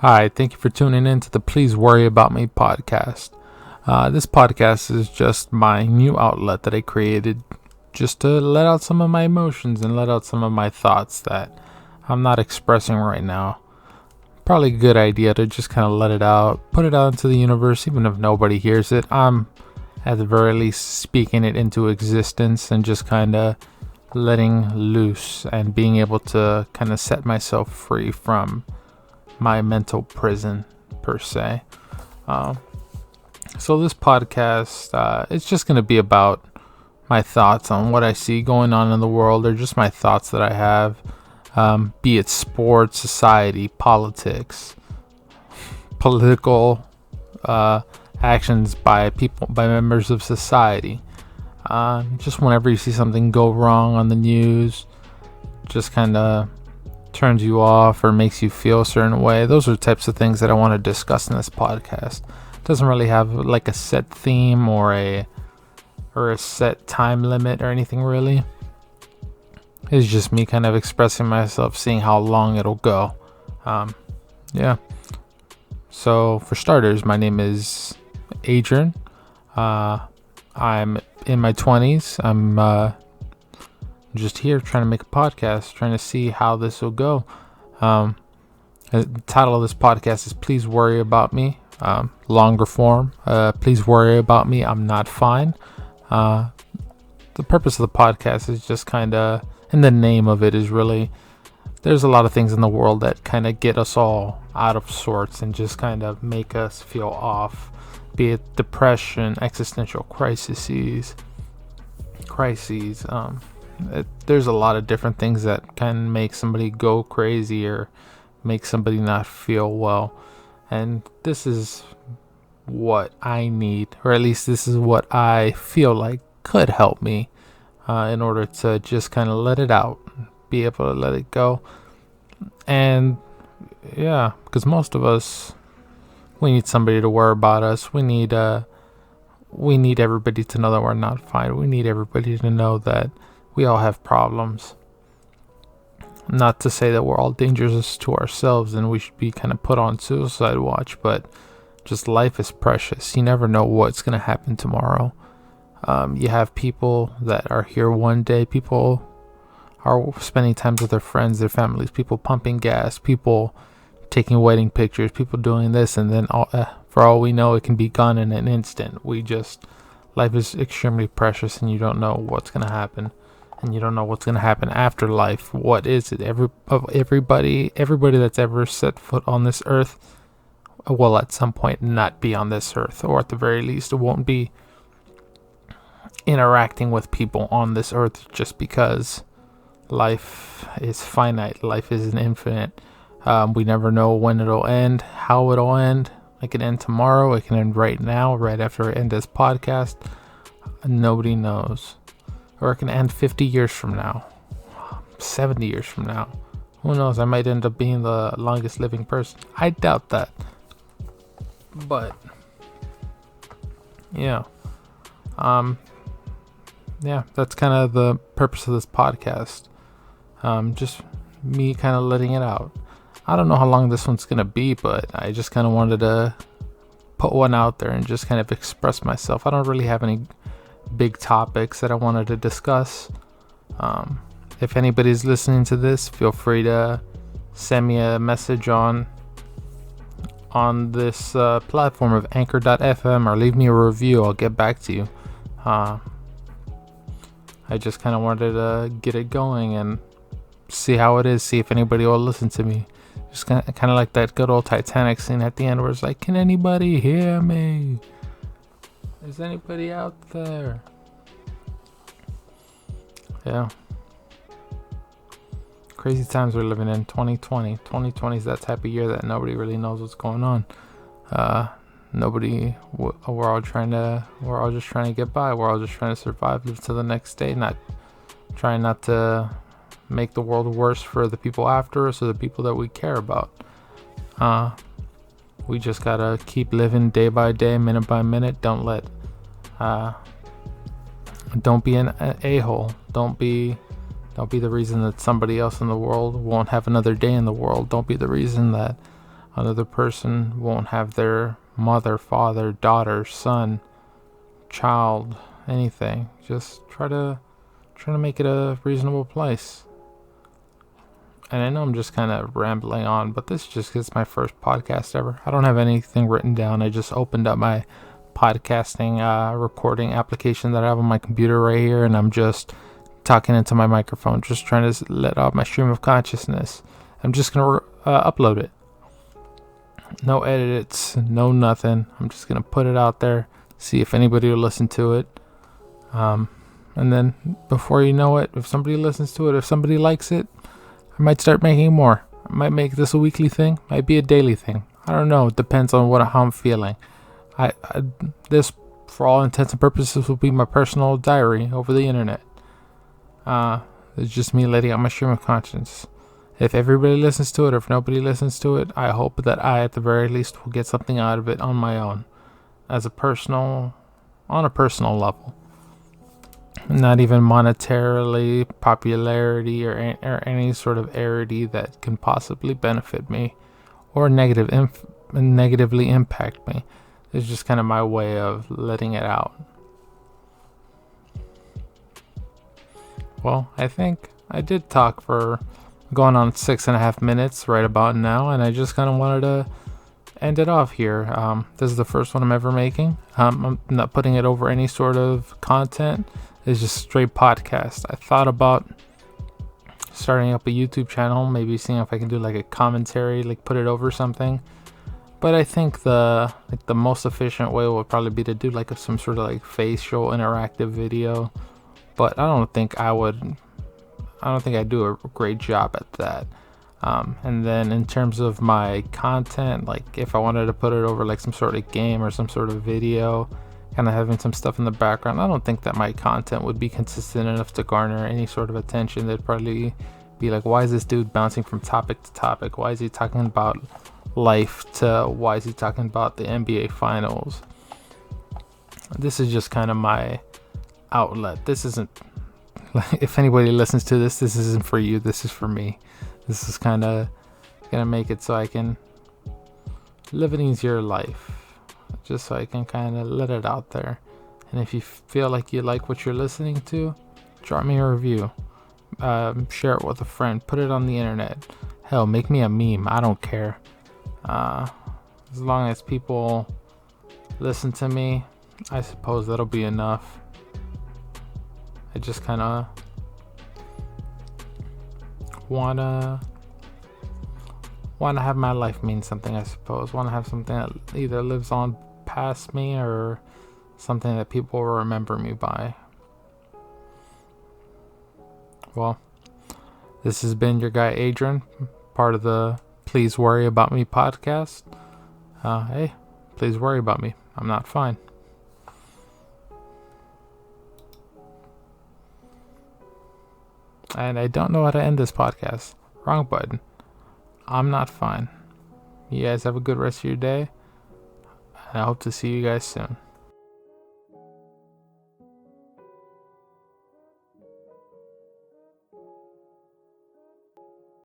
Hi, thank you for tuning in to the Please Worry About Me podcast. This podcast is just my new outlet that I created just to let out some of my emotions and let out some of my thoughts that I'm not expressing right now. Probably a good idea to just kind of let it out, put it out into the universe, even if nobody hears it. I'm at the very least speaking it into existence and just kind of letting loose and being able to kind of set myself free from my mental prison per se. Um, so this podcast, it's just going to be about my thoughts on what I see going on in the world, or just my thoughts that I have, be it sports, society, politics, political actions by people, by members of society. Just whenever you see something go wrong on the news, just kind of turns you off or makes you feel a certain way. Those are the types of things that I want to discuss in this podcast. It doesn't really have like a set theme or a set time limit or anything really. It's just me kind of expressing myself, seeing how long it'll go. Yeah. So for starters, my name is Adrian. I'm in my 20s. I'm just here trying to make a podcast, trying to see how this will go. The title of this podcast is Please Worry About Me. Longer form, Please Worry About Me, I'm Not Fine. The purpose of the podcast is just kind of, and the name of it is really, there's a lot of things in the world that kind of get us all out of sorts and just kind of make us feel off, be it depression, existential crises. There's a lot of different things that can make somebody go crazy or make somebody not feel well. And this is what I need, or at least this is what I feel like could help me in order to just kind of let it out, be able to let it go. And yeah, because most of us, we need somebody to worry about us. We need everybody to know that we're not fine. We need everybody to know that we all have problems. Not to say that we're all dangerous to ourselves and we should be kind of put on suicide watch, but just life is precious. You never know what's going to happen tomorrow. You have people that are here one day. People are spending time with their friends, their families. People pumping gas. People taking wedding pictures. People doing this, and then for all we know, it can be gone in an instant. Life is extremely precious, and you don't know what's going to happen. And you don't know what's going to happen after life. What is it? Everybody that's ever set foot on this earth will at some point not be on this earth, or at the very least, it won't be interacting with people on this earth, just because life is finite. Life is infinite. We never know when it'll end, how it'll end. It can end tomorrow. It can end right now, right after I end this podcast. Nobody knows. Or it can end 50 years from now, 70 years from now. Who knows? I might end up being the longest living person. I doubt that. But yeah. Yeah, that's kind of the purpose of this podcast. Just me kind of letting it out. I don't know how long this one's going to be, but I just kind of wanted to put one out there and just kind of express myself. I don't really have any big topics that I wanted to discuss. If anybody's listening to this, feel free to send me a message on this platform of anchor.fm, or leave me a review. I'll get back to you. I just kind of wanted to get it going and see how it is, see if anybody will listen to me. Just kind of like that good old Titanic scene at the end where it's like, can anybody hear me? Is anybody out there? Yeah. Crazy times we're living in. 2020. 2020 is that type of year that nobody really knows what's going on. We're all just trying to get by. We're all just trying to survive, live to the next day, trying not to make the world worse for the people after us or the people that we care about. We just gotta keep living day by day, minute by minute. Don't be an a-hole. Don't be the reason that somebody else in the world won't have another day in the world. Don't be the reason that Another person won't have their mother, father, daughter, son, child, anything. Just try to make it a reasonable place. And I know I'm just kind of rambling on, but this just is my first podcast ever. I don't have anything written down. I just opened up my podcasting recording application that I have on my computer right here, and I'm just talking into my microphone, just trying to let out my stream of consciousness. I'm just going to upload it. No edits, no nothing. I'm just going to put it out there, see if anybody will listen to it. And then before you know it, if somebody listens to it, if somebody likes it, I might start making more. I might make this a weekly thing, might be a daily thing. I don't know. It depends on how I'm feeling. This, for all intents and purposes, will be my personal diary over the internet. It's just me letting out my stream of conscience. If everybody listens to it, or if nobody listens to it, I hope that I, at the very least, will get something out of it on my own, on a personal level. Not even monetarily, popularity, or any sort of arity that can possibly benefit me or negatively impact me. It's just kind of my way of letting it out. Well, I think I did talk for going on 6.5 minutes right about now, and I just kind of wanted to end it off here. This is the first one I'm ever making. I'm not putting it over any sort of content. It's just straight podcast. I thought about starting up a YouTube channel, maybe seeing if I can do like a commentary, like put it over something. But I think the most efficient way would probably be to do like some sort of like facial interactive video. But I don't think I'd do a great job at that. And then in terms of my content, like if I wanted to put it over like some sort of game or some sort of video, kind of having some stuff in the background, I don't think that my content would be consistent enough to garner any sort of attention. They'd probably be like, why is this dude bouncing from topic to topic? Why is he talking about life to why is he talking about the NBA finals? This is just kind of my outlet. This isn't, if anybody listens to this isn't for you. This is for me. This is kind of gonna make it so I can live an easier life, just so I can kind of let it out there. And if you feel like you like what you're listening to, drop me a review, share it with a friend, put it on the internet. Hell, make me a meme. I don't care. As long as people listen to me, I suppose that'll be enough. I just kind of wanna have my life mean something, I suppose. Want to have something that either lives on past me or something that people will remember me by. Well, this has been your guy Adrian, part of the Please Worry About Me podcast. Hey, please worry about me. I'm not fine. And I don't know how to end this podcast. Wrong button. I'm not fine. You guys have a good rest of your day. And I hope to see you guys soon.